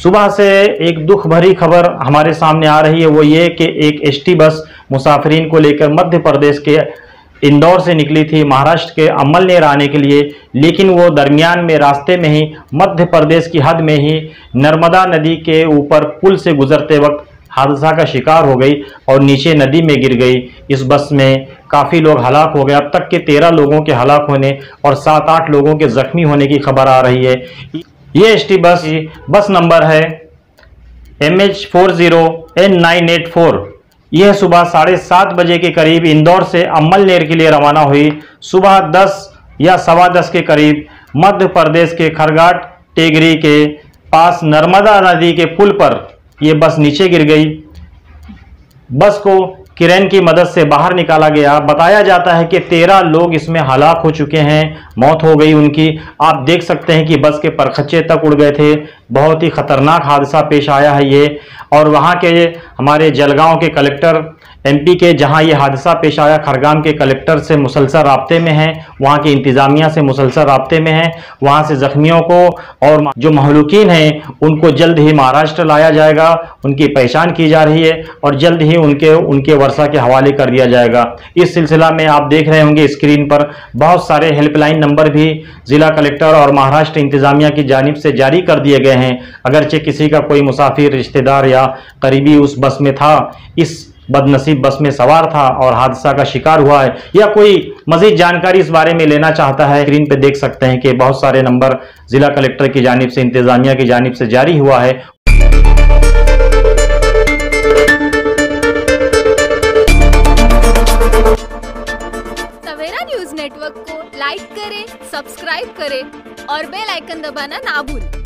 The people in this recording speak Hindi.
सुबह से एक दुख भरी खबर हमारे सामने आ रही है, वो ये कि एक एसटी बस मुसाफिरीन को लेकर मध्य प्रदेश के इंदौर से निकली थी महाराष्ट्र के अमलनेर आने के लिए, लेकिन वो दरमियान में रास्ते में ही मध्य प्रदेश की हद में ही नर्मदा नदी के ऊपर पुल से गुजरते वक्त हादसा का शिकार हो गई और नीचे नदी में गिर गई। इस बस में काफ़ी लोग हलाक हो गए। अब तक के 13 लोगों के हलाक होने और 7-8 लोगों के जख्मी होने की खबर आ रही है। ये एसटी बस नंबर है MH40N984। यह सुबह 7:30 बजे के करीब इंदौर से अमलनेर के लिए रवाना हुई। सुबह 10 या 10:15 के करीब मध्य प्रदेश के खरघाट टेगरी के पास नर्मदा नदी के पुल पर यह बस नीचे गिर गई। बस को क्रेन की मदद से बाहर निकाला गया। बताया जाता है कि 13 लोग इसमें हलाक हो चुके हैं, मौत हो गई उनकी। आप देख सकते हैं कि बस के परखच्चे तक उड़ गए थे। बहुत ही खतरनाक हादसा पेश आया है ये। और वहाँ के हमारे जलगांव के कलेक्टर MP के, जहां ये हादसा पेश आया, खरगाम के कलेक्टर से मुसलसल राब्ते में हैं, वहां की इंतजामिया से मुसलसल राब्ते में हैं। वहां से जख्मियों को और जो महलूकीन हैं उनको जल्द ही महाराष्ट्र लाया जाएगा। उनकी पहचान की जा रही है और जल्द ही उनके वर्षा के हवाले कर दिया जाएगा। इस सिलसिला में आप देख रहे होंगे स्क्रीन पर बहुत सारे हेल्पलाइन नंबर भी जिला कलेक्टर और महाराष्ट्र इंतजामिया की जानिब से जारी कर दिए गए हैं। अगरचे किसी का कोई मुसाफिर, रिश्तेदार या करीबी उस बस में था, इस बदनसीब बस में सवार था और हादसा का शिकार हुआ है, या कोई मजीद जानकारी इस बारे में लेना चाहता है, स्क्रीन पे देख सकते हैं कि बहुत सारे नंबर जिला कलेक्टर की जानिब से, इंतजामिया की जानिब से जारी हुआ है। सवेरा न्यूज़ नेटवर्क को लाइक करें, सब्सक्राइब करें और बेल आइकन दबाना ना भूलें।